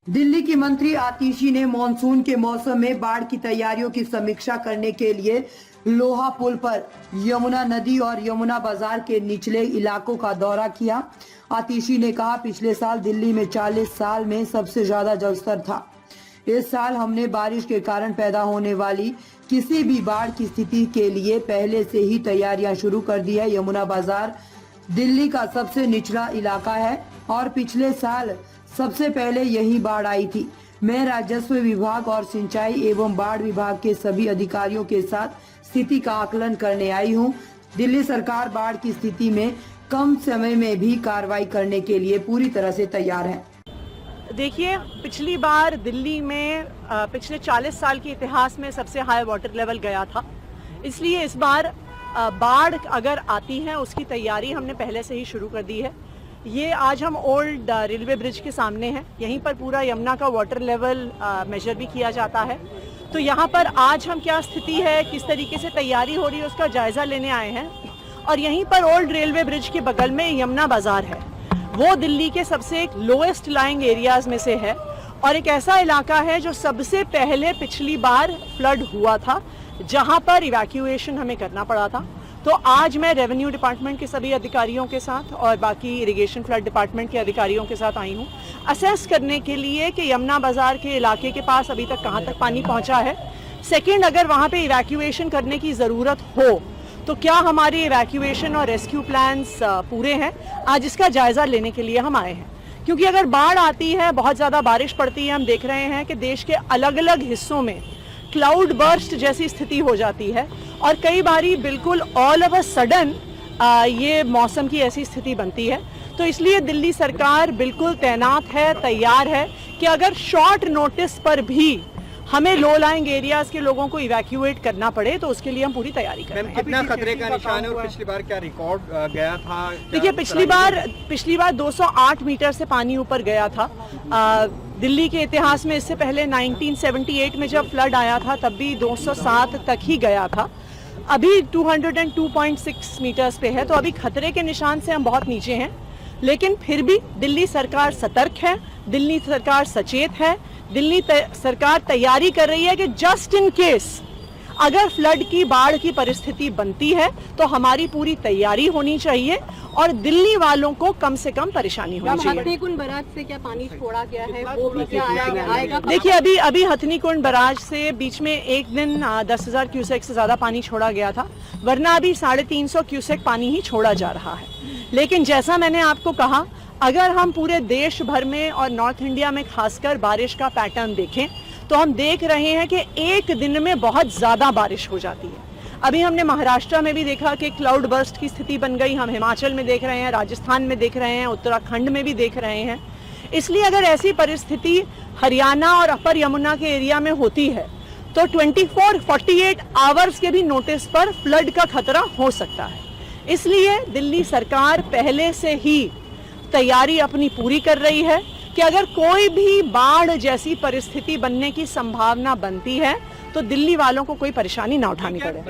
दिल्ली की मंत्री आतिशी ने मानसून के मौसम में बाढ़ की तैयारियों की समीक्षा करने के लिए लोहा पुल पर यमुना नदी और यमुना बाजार के निचले इलाकों का दौरा किया। आतिशी ने कहा, पिछले साल दिल्ली में 40 साल में सबसे ज्यादा जलस्तर था। इस साल हमने बारिश के कारण पैदा होने वाली किसी भी बाढ़ की स्थिति के लिए पहले से ही तैयारियां शुरू कर दी है। यमुना बाजार दिल्ली का सबसे निचला इलाका है और पिछले साल सबसे पहले यही बाढ़ आई थी। मैं राजस्व विभाग और सिंचाई एवं बाढ़ विभाग के सभी अधिकारियों के साथ स्थिति का आकलन करने आई हूं। दिल्ली सरकार बाढ़ की स्थिति में कम समय में भी कार्रवाई करने के लिए पूरी तरह से तैयार है। देखिए, पिछली बार दिल्ली में पिछले 40 साल के इतिहास में सबसे हाई वाटर लेवल गया था, इसलिए इस बार बाढ़ अगर आती है उसकी तैयारी हमने पहले से ही शुरू कर दी है। ये आज हम ओल्ड रेलवे ब्रिज के सामने हैं, यहीं पर पूरा यमुना का वाटर लेवल मेजर भी किया जाता है। तो यहाँ पर आज हम क्या स्थिति है, किस तरीके से तैयारी हो रही है, उसका जायजा लेने आए हैं। और यहीं पर ओल्ड रेलवे ब्रिज के बगल में यमुना बाजार है, वो दिल्ली के सबसे लोएस्ट लाइंग एरियाज में से है और एक ऐसा इलाका है जो सबसे पहले पिछली बार फ्लड हुआ था, जहाँ पर इवैक्यूएशन हमें करना पड़ा था। तो आज मैं रेवेन्यू डिपार्टमेंट के सभी अधिकारियों के साथ और बाकी इरिगेशन फ्लड डिपार्टमेंट के अधिकारियों के साथ आई हूँ असेस करने के लिए कि यमुना बाजार के इलाके के पास अभी तक कहाँ तक पानी पहुँचा है। सेकेंड, अगर वहाँ पे इवैक्यूएशन करने की ज़रूरत हो तो क्या हमारे इवैक्यूएशन और रेस्क्यू प्लान्स पूरे हैं, आज इसका जायज़ा लेने के लिए हम आए हैं। क्योंकि अगर बाढ़ आती है, बहुत ज़्यादा बारिश पड़ती है, हम देख रहे हैं कि देश के अलग अलग हिस्सों में क्लाउड बर्स्ट जैसी स्थिति हो जाती है और कई बारी बिल्कुल ऑल ऑफ अ सडन ये मौसम की ऐसी स्थिति बनती है। तो इसलिए दिल्ली सरकार बिल्कुल तैनात है, तैयार है कि अगर शॉर्ट नोटिस पर भी हमें लो लाइंग एरियाज के लोगों को इवैक्यूएट करना पड़े तो उसके लिए हम पूरी तैयारी कर रहे हैं। कितना खतरे का निशान है और पिछली बार क्या रिकॉर्ड गया था? देखिए, पिछली बार 208 मीटर से पानी ऊपर गया था। दिल्ली के इतिहास में इससे पहले 1978 में जब फ्लड आया था तब भी 207 तक ही गया था। अभी 202.6 मीटर्स पे है, तो अभी खतरे के निशान से हम बहुत नीचे हैं। लेकिन फिर भी दिल्ली सरकार सतर्क है, दिल्ली सरकार सचेत है, दिल्ली सरकार तैयारी कर रही है कि जस्ट इन केस अगर फ्लड की बाढ़ की परिस्थिति बनती है तो हमारी पूरी तैयारी होनी चाहिए और दिल्ली वालों को कम से कम परेशानी होनी चाहिए। हथनीकुंड बराज से क्या पानी छोड़ा गया है, वो भी क्या आएगा? देखिए, अभी हथनीकुंड बराज से बीच में एक दिन 10,000 क्यूसेक से ज्यादा पानी छोड़ा गया था, वरना अभी 350 क्यूसेक पानी ही छोड़ा जा रहा है। लेकिन जैसा मैंने आपको कहा, अगर हम पूरे देश भर में और नॉर्थ इंडिया में खासकर बारिश का पैटर्न देखें तो हम देख रहे हैं कि एक दिन में बहुत ज़्यादा बारिश हो जाती है। अभी हमने महाराष्ट्र में भी देखा कि क्लाउड बर्स्ट की स्थिति बन गई, हम हिमाचल में देख रहे हैं, राजस्थान में देख रहे हैं, उत्तराखंड में भी देख रहे हैं। इसलिए अगर ऐसी परिस्थिति हरियाणा और अपर यमुना के एरिया में होती है तो 24-48 आवर्स के भी नोटिस पर फ्लड का खतरा हो सकता है। इसलिए दिल्ली सरकार पहले से ही तैयारी अपनी पूरी कर रही है कि अगर कोई भी बाढ़ जैसी परिस्थिति बनने की संभावना बनती है तो दिल्ली वालों को कोई परेशानी ना उठानी पड़े।